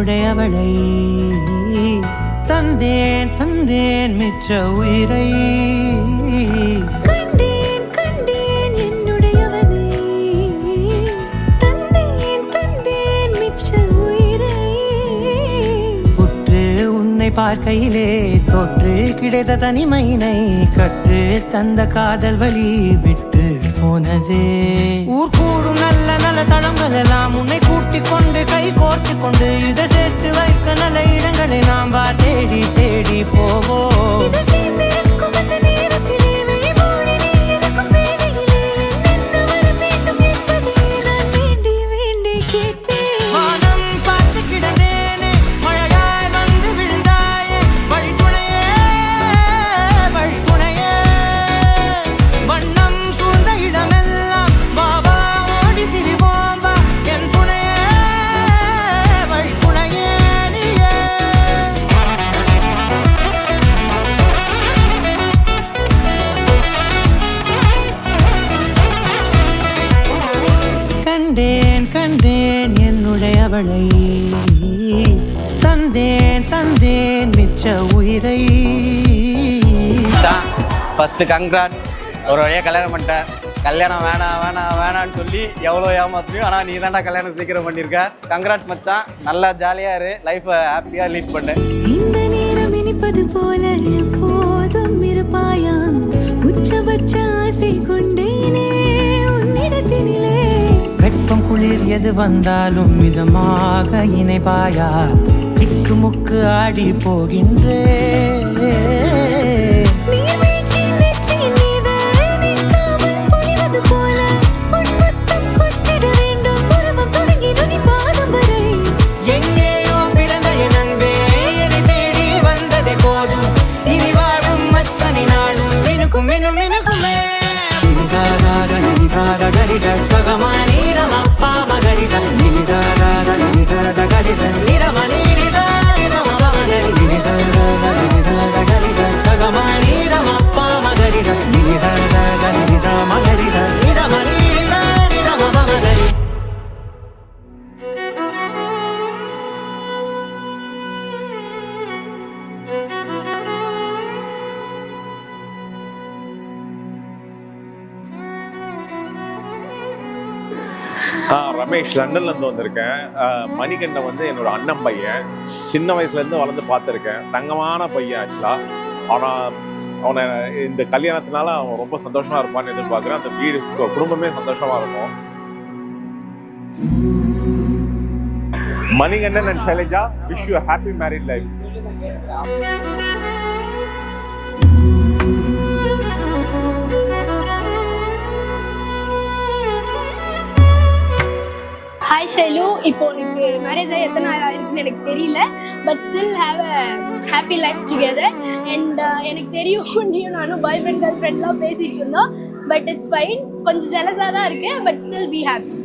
என்னுடையவளை தந்தேன் தந்தேன் மிச்ச உயிரை கண்டேன் கண்டேன் என்னுடையவனை தந்தேன் தந்தேன் மிச்ச உயிரை உற்று உன்னை பார்க்கையிலே தொற்று கிடைத்த தனிமையினை கற்று தந்த காதல் வலி விட்டு போனதே ஊர் கூடும் நல்ல நல்ல தளங்கள் எல்லாம் உன்னை கூட்டிக் கொண்டு கை கோர்த்து கொண்டு இதை சேர்த்து வைக்க நல்ல இடங்களை நாம் வா தேடி தேடி போவோம். சேர்ந்திருக்கும் அந்த நேரத்திலே விழிமூடி நீ இருக்கும் வேளையிலே என்ன வர வேண்டும் என்பதை நான் வேண்டி வேண்டி கேட்பேன். வானம் பார்த்து கிடந்தேனே மழையாய் வந்து விழுந்தாயே வழித்துணையே வழித்துணையே வண்ணம் சூழ்ந்த இடமெல்லாம் பாபா ஓடி திரிவோம் வா என் துணையே வழித்துணையே நீயே. கண்டேன் கண்டேன் என்னுடையவளை தந்தேன் தந்தேன் மிச்ச உயிரை. ஃபஸ்ட்டு கங்க்ராட்ஸ், ஒரு வழியாக கல்யாணம் பண்ணிட்டேன். கல்யாணம் வேணாம் வேணாம் வேணான்னு சொல்லி எவ்வளோ ஏமாத்துறியும், ஆனால் நீ தான்டா கல்யாணம் சீக்கிரம் பண்ணியிருக்க. கங்க்ராட்ஸ் மச்சான், நல்லா ஜாலியாக இரு, லைஃப்பை ஹாப்பியாக லீட் பண்ணு. இந்த நேரம் இனிப்பது போல எப்போதும் இருப்பாயா, உச்சபட்ச ஆசை கொண்டேனே உன்னிடத்தினிலே. வெப்பம் குளிர் எது வந்தாலும் மிதமாக இணைப்பாயா, திக்கு முக்கு ஆடி போகின்றே. நீர்வீழ்ச்சி நெற்றியின் மீது நிற்காமல் பொழிவது போல உன் முத்தம் கொட்டிட வேண்டும். உருவம் தொடங்கி நுனி பாதம் வரை எங்கேயோ பிறந்த என் அன்பே என்னை தேடி வந்ததே போதும், இனி வாழும் அத்தனை நாளும் மினுக்கும் மினும் மினுக்குமே. ரமேஷ், லண்டன்லேருந்து வந்திருக்கேன். மணிகண்டன் வந்து என்னோட அண்ணன் பையன். சின்ன வயசுலேருந்து வளர்ந்து பார்த்துருக்கேன். தங்கமான பையன் ஆக்சுவலாக. ஆனால் அவனை இந்த கல்யாணத்தினால அவன் ரொம்ப சந்தோஷமாக இருப்பான்னு எதிர்பார்க்குறேன். அந்த வீடு குடும்பமே சந்தோஷமாக இருக்கும். Manikandan and Shailaja, wish you happy married life. Hi Shailu, இப்போ எனக்கு மேரேஜ் ஆகி எத்தனை நாள் ஆயிருக்குன்னு எனக்கு தெரியல. But still have a happy life together. And எனக்கு தெரியும் நீயும் நானும் பாய் ஃப்ரெண்ட் கேர்ள் ஃப்ரெண்ட்லாம் பேசிகிட்டு இருந்தோம். பட் இட்ஸ் ஃபைன், கொஞ்சம் ஜெலஸாக தான் இருக்கேன். But still be happy.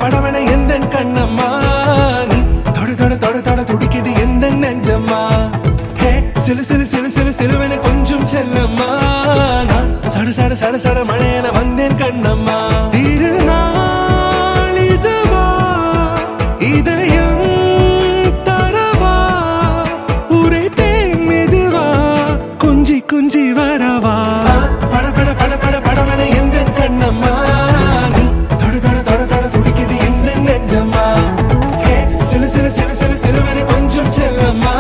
படவன எந்த கண்ணம்மா, நீ தொட தொட தொட தொட துடிக்குது எந்த நெஞ்சம்மா. ஹே சிலு சிலு சிலு சிலு சிலுவன கொஞ்சம் செல்லம்மா, நான் சட சட சட சட மழையன வந்தேன் கண்ணம்மா. திருநாள் இதுவா இதயம் தரவா, உரைத்தேன் மெதுவா குஞ்சி குஞ்சி வரவா. பட பட பட பட படவன எந்த கண்ணம்மா, நீ தொட தொட தொட தொட துடிக்குது எந்த நெஞ்சம்மா. ஹே சிலு சிலு சிலு சிலு சிலுவன கொஞ்சம் செல்லம்மா,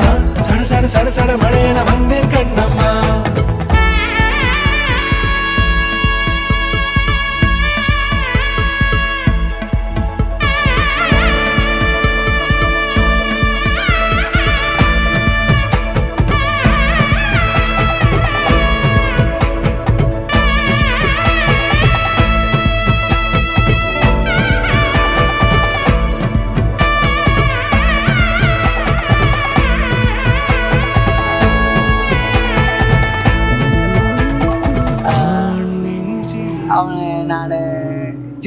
நான் சட சட சட சட மழையன வந்தேன் கண்ணம்மா.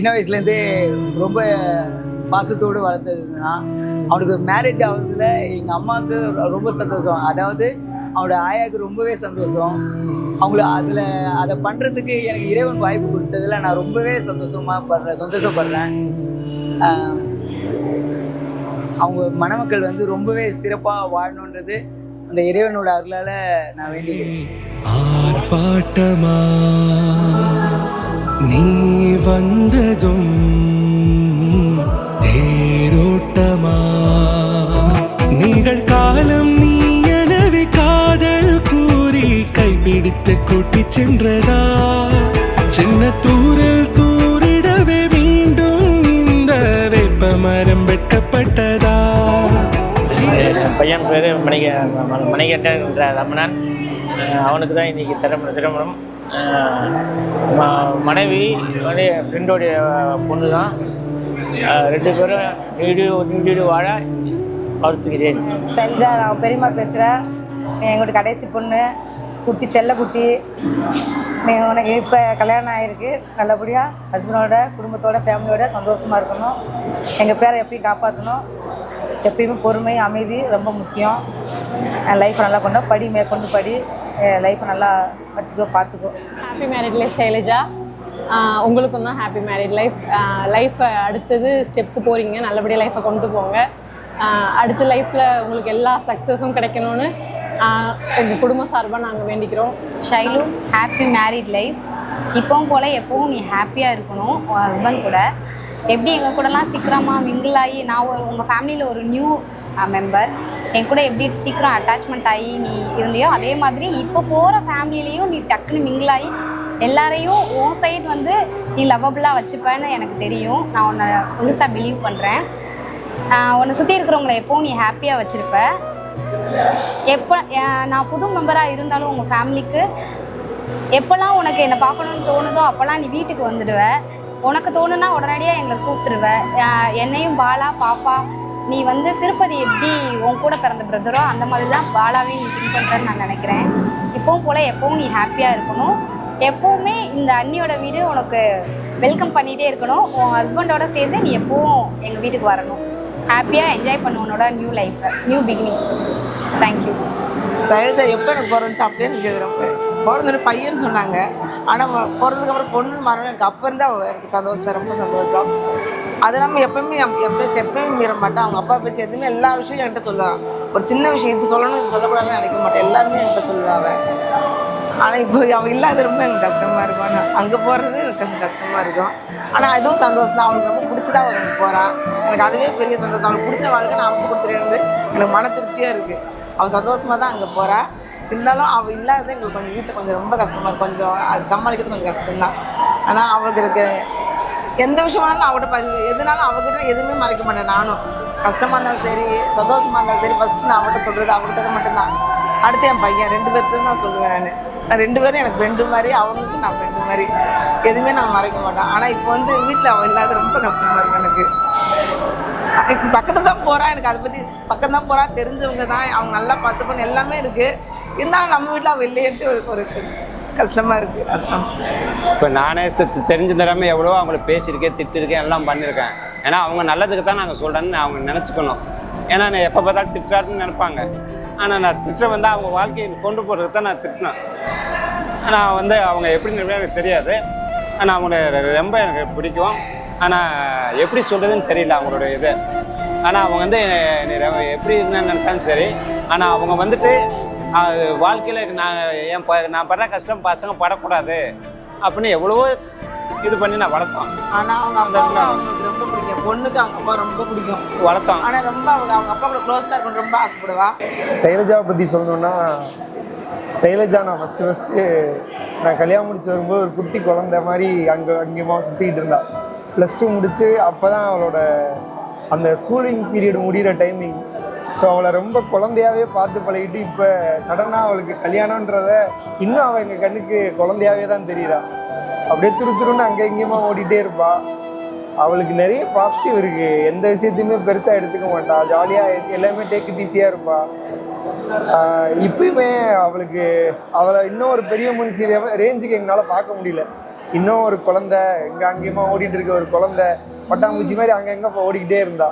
சின்ன வயசுலேருந்தே ரொம்ப பாசத்தோடு வளர்த்ததுன்னா அவனுக்கு மேரேஜ் ஆகுறதுல எங்கள் அம்மாவுக்கு ரொம்ப சந்தோஷம். அதாவது அவனோட ஆயாவுக்கு ரொம்பவே சந்தோஷம். அவங்கள அதை பண்ணுறதுக்கு எனக்கு இறைவன் வாய்ப்பு கொடுத்ததில் நான் ரொம்பவே சந்தோஷப்படுறேன். அவங்க மணமக்கள் வந்து ரொம்பவே சிறப்பாக வாழணுன்றது அந்த இறைவனோட அருளால் நான் வேண்டிக்கிறேன். ஆர்ப்பாட்டமா நீ வந்ததும் தேரோட்டமா நிகழ்காலம் நீ எனவே காதல் கூறி கைப்பிடித்து கூட்டி சென்றதா சின்ன தூரல் தூரிடவே மீண்டும் இந்த வேப்ப மரம் வெட்கப்பட்டதா. பையன் பேர் மணிகண்டன் என்ற ரமணன். அவனுக்கு தான் இன்றைக்கி திருமணம். மனைவி வந்து ஃப்ரெண்டோடைய பொண்ணு தான். 2 பேரும் நீடு வாழ வாழ்த்துக்கிறேன். செஞ்சா நான் பெரியம்மா பேசுகிறேன். எங்களோட கடைசி பொண்ணு குட்டி செல்லக்குட்டி. உனக்கு இப்போ கல்யாணம் ஆகிருக்கு. நல்லபடியாக ஹஸ்பண்டோட குடும்பத்தோட ஃபேமிலியோட சந்தோஷமாக இருக்கணும். எங்கள் பேரை எப்பயும் காப்பாற்றணும். எப்பயுமே பொறுமை அமைதி ரொம்ப முக்கியம். லைஃப்பை நல்லா மேற்கொண்டு படி லைஃப்பை நல்லா வச்சுக்கோ பார்த்துக்கோ. Happy married life Shailaja. உங்களுக்கும் தான் ஹாப்பி மேரிட் லைஃப்பை அடுத்தது ஸ்டெப்பு போகிறீங்க. நல்லபடியாக லைஃப்பை கொண்டு போங்க. அடுத்த லைஃப்பில் உங்களுக்கு எல்லா சக்ஸஸும் கிடைக்கணும்னு எங்கள் குடும்ப சார்பாக நாங்கள் வேண்டிக்கிறோம். Shailu, happy married life. இப்போவும் போல் எப்போவும் நீ ஹாப்பியாக இருக்கணும். உன் ஹஸ்பண்ட் கூட எப்படி எங்கள் கூடலாம் சீக்கிரமாக மிங்கிள் ஆகி நான் உங்கள் ஃபேமிலியில் ஒரு நியூ மெம்பர் என் கூட எப்படி சீக்கிரம் அட்டாச்மெண்ட் ஆகி நீ இருந்தியோ அதே மாதிரி இப்போ போகிற ஃபேமிலியிலையும் நீ டக்குன்னு மிங்கிள் ஆகி எல்லாரையும் உன் சைடு வந்து நீ லவ்வபுளாக வச்சுப்பேன்னு எனக்கு தெரியும். நான் உன்னை முழுசாக பிலீவ் பண்ணுறேன். உன்னை சுற்றி இருக்கிறவங்கள எப்போவும் நீ ஹாப்பியாக வச்சுருப்ப. எப்போ நான் புது மெம்பராக இருந்தாலும் உங்கள் ஃபேமிலிக்கு எப்போல்லாம் உனக்கு என்னை பார்க்கணுன்னு தோணுதோ அப்போல்லாம் நீ வீட்டுக்கு வந்துடுவேன். உனக்கு தோணுன்னா உடனடியாக எங்களை கூப்பிட்டுருவேன். என்னையும் பாலா பாப்பா நீ வந்து திருப்பதி எப்படி உன் கூட பிறந்த பிரதரோ அந்த மாதிரி தான் பாலாவையும் நீ பின்பற்றன்னு நான் நினைக்கிறேன். இப்போவும் போல் எப்போவும் நீ ஹாப்பியாக இருக்கணும். எப்போவுமே இந்த அண்ணியோட வீடு உனக்கு வெல்கம் பண்ணிகிட்டே இருக்கணும். உன் ஹஸ்பண்டோட சேர்ந்து நீ எப்போவும் எங்கள் வீட்டுக்கு வரணும். ஹாப்பியாக என்ஜாய் பண்ண உன்னோட நியூ லைஃப்பை, நியூ பிகினிங். தேங்க்யூ. சைலஜா எப்போ எனக்கு பிறந்துச்சு அப்படியே எனக்கு கேட்குறேன். பிறந்தது பையன்னு சொன்னாங்க. ஆனால் பிறந்ததுக்கப்புறம் பொண்ணு மாறணும் எனக்கு அப்போ இருந்தால் எனக்கு சந்தோஷம், ரொம்ப சந்தோஷம். அது இல்லாமல் எப்பயுமே மீற மாட்டேன். அவங்க அப்பா பேசி எதுவுமே எல்லா விஷயம் என்கிட்ட சொல்லுவாங்க. ஒரு சின்ன விஷயம் இது சொல்லணும் இது சொல்லக்கூடாதுன்னு நினைக்க மாட்டேன். எல்லாருமே என்கிட்ட சொல்லுவாங்க. ஆனால் இப்போ அவன் இல்லாத ரொம்ப எனக்கு கஷ்டமாக இருக்கும். ஆனால் அங்கே போகிறது எனக்கு கொஞ்சம் கஷ்டமாக இருக்கும். ஆனால் அதுவும் சந்தோஷம் தான். அவனுக்கு ரொம்ப பிடிச்சதான் அவனுக்கு போகிறான். எனக்கு அதுவே பெரிய சந்தோஷம். அவனுக்கு பிடிச்ச வாழ்க்கை நான் அமைச்சு கொடுத்துருன்னு எனக்கு மன திருப்தியாக இருக்குது. அவள் சந்தோஷமாக தான் அங்கே போகிறா. இருந்தாலும் அவள் இல்லாதது எங்களுக்கு கொஞ்சம் வீட்டில் கொஞ்சம் ரொம்ப கஷ்டமாக இருக்கும். கொஞ்சம் அது சமாளிக்கிறது கொஞ்சம் கஷ்டம்தான். ஆனால் அவளுக்கு இருக்க எந்த விஷயமானாலும் அவகிட்ட எதுனாலும் அவகிட்ட எதுவுமே மறைக்க மாட்டேன். நானும் கஷ்டமாக இருந்தாலும் சரி சந்தோஷமாக இருந்தாலும் சரி ஃபஸ்ட்டு நான் அவகிட்ட சொல்கிறது அவகிட்ட மட்டும்தான். அடுத்து என் பையன் 2 பேர்த்துக்கும் நான் சொல்லுவேன். நான் 2 பேரும் எனக்கு ஃப்ரெண்டு மாதிரி, அவங்களுக்கு நான் ஃப்ரெண்டு மாதிரி. எதுவுமே நான் மறைக்க மாட்டேன். ஆனால் இப்போ வந்து வீட்டில் அவள் இல்லாத ரொம்ப கஷ்டமாக இருக்கும் எனக்கு. இப்போ பக்கத்தில் தான் போகிறா. எனக்கு அதை பற்றி பக்கம் தான் போகிறா. தெரிஞ்சவங்க தான், அவங்க நல்லா பார்த்துப்போன்னு எல்லாமே இருக்குது. இருந்தாலும் நம்ம வீட்டில் அவள் இல்லையன்ட்டு ஒரு கஷ்டமாக இருக்குது. அதான் இப்போ நானே தெரிஞ்ச தராமல் எவ்வளோ அவங்கள பேசியிருக்கேன், திட்டிருக்கேன், எல்லாம் பண்ணியிருக்கேன். ஏன்னா அவங்க நல்லதுக்கு தான் நாங்கள் சொல்கிறேன்னு அவங்க நினச்சிக்கணும். ஏன்னா நான் எப்போ பார்த்தாலும் திட்டுறாருன்னு நினைப்பாங்க. ஆனால் நான் திட்ட வந்தால் அவங்க வாழ்க்கையை கொண்டு போகிறதுக்கு தான் நான் திட்டினேன். ஆனால் வந்து அவங்க எப்படி எனக்கு தெரியாது. ஆனால் அவங்கள ரொம்ப எனக்கு பிடிக்கும். ஆனால் எப்படி சொல்கிறதுன்னு தெரியல அவங்களோட இது. ஆனால் அவங்க வந்து எப்படி என்னன்னு நினச்சாலும் சரி. ஆனால் அவங்க வந்துட்டு வாழ்க்கையில் நான் படுற கஷ்டம் பசங்க படக்கூடாது அப்படின்னு எவ்வளவோ இது பண்ணி நான் வளர்த்தோம். ஆனால் அவங்க அப்பா அவங்களுக்கு ரொம்ப பிடிக்கும். பொண்ணுக்கு அவங்க அப்பா ரொம்ப பிடிக்கும், வளர்த்தோம். ஆனால் ரொம்ப அவங்க அப்பா கூட க்ளோஸாக இருக்கணும் ரொம்ப ஆசைப்படுவா. சைலஜாவை பற்றி சொல்லணுன்னா, சைலஜா நான் ஃபஸ்ட்டு நான் கல்யாணம் முடிச்சு வரும்போது ஒரு குட்டி குழந்தை மாதிரி அங்கேயுமா சுற்றிக்கிட்டு இருந்தா. +2 முடிச்சு அப்போ தான் அவளோட அந்த ஸ்கூலிங் பீரியட் முடிகிற டைமிங். ஸோ அவளை ரொம்ப குழந்தையாகவே பார்த்து பழகிட்டு இப்போ சடனாக அவளுக்கு கல்யாணன்றத இன்னும் அவள் எங்கள் கண்ணுக்கு குழந்தையாகவே தான் தெரியுறா. அப்படியே துருன்னு அங்கே எங்கேயுமா ஓடிட்டே இருப்பாள். அவளுக்கு நிறைய பாசிட்டிவ் இருக்குது. எந்த விஷயத்தையுமே பெருசாக எடுத்துக்க மாட்டாள். ஜாலியாக எல்லாமே டேக் இட் ஈஸியாக இருப்பாள். இப்பயுமே அவளை இன்னும் ஒரு பெரிய மனுஷி ரேஞ்சுக்கு எங்களால் பார்க்க முடியல. இன்னும் ஒரு குழந்தை எங்கே அங்கேயுமா ஓடிட்டு இருக்க ஒரு குழந்தை பட்டாம்பூச்சி மாதிரி அங்கங்கே ஓடிக்கிட்டே இருந்தா.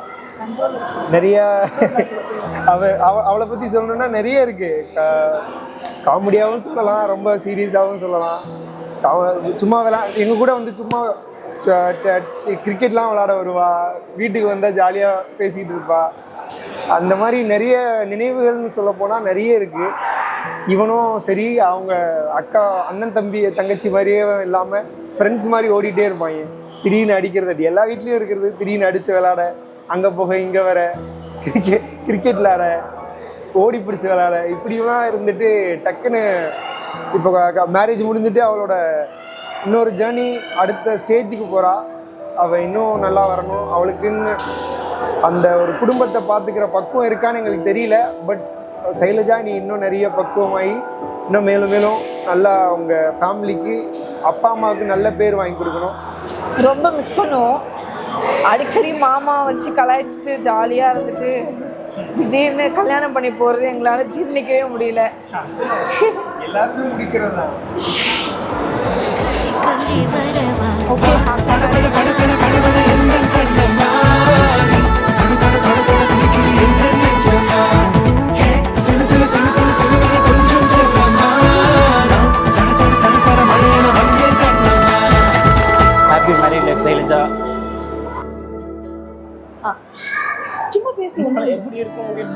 நிறைய அவளை பற்றி சொல்லணுன்னா நிறைய இருக்குது. காமெடியாகவும் சொல்லலாம், ரொம்ப சீரியஸாகவும் சொல்லலாம். சும்மா எங்கள் கூட வந்து சும்மா கிரிக்கெட்லாம் விளாட வருவா, வீட்டுக்கு வந்தால் ஜாலியாக பேசிக்கிட்டு இருப்பா. அந்த மாதிரி நிறைய நினைவுகள்னு சொல்ல போனால் நிறைய இருக்குது. இவனும் சரி, அவங்க அக்கா அண்ணன் தம்பி தங்கச்சி மாதிரியே இல்லாமல் ஃப்ரெண்ட்ஸ் மாதிரி ஓடிட்டே இருப்பாங்க. திடீர்னு அடிக்கிறது எல்லா வீட்லேயும் இருக்கிறது, திடீர்னு அடித்து விளாட, அங்கே போக இங்கே வர, கிரிக்கெட் விளாட, ஓடி பிடிச்சி விளாட, இப்படிலாம் இருந்துட்டு டக்குன்னு இப்போ மேரேஜ் முடிஞ்சுட்டு அவளோட இன்னொரு ஜேர்னி அடுத்த ஸ்டேஜுக்கு போகிறா. அவள் இன்னும் நல்லா வரணும், அவளுக்குன்னு அந்த ஒரு குடும்பத்தை பார்த்துக்கிற பக்குவம் இருக்கான்னு எங்களுக்கு தெரியல. பட் சைலஜா, நீ இன்னும் நிறைய பக்குவமாகி இன்னும் மேலும் மேலும் நல்லா அவங்க ஃபேமிலிக்கு, அப்பா அம்மாவுக்கு நல்ல பேர் வாங்கி கொடுக்கணும். ரொம்ப மிஸ் பண்ணுவோம். அடிக்கடி மாமா வச்சு கலாய்ச்சிட்டு ஜாலியாக இருந்துட்டு திடீர்னு கல்யாணம் பண்ணி போகிறது எங்களால் ஜீர்ணிக்கவே முடியல. எல்லாருமே முடிக்கிறது தான். Happy married life Shailaja. சும்மா பேசுவோம் எப்படி இருக்கும் அப்படின்னு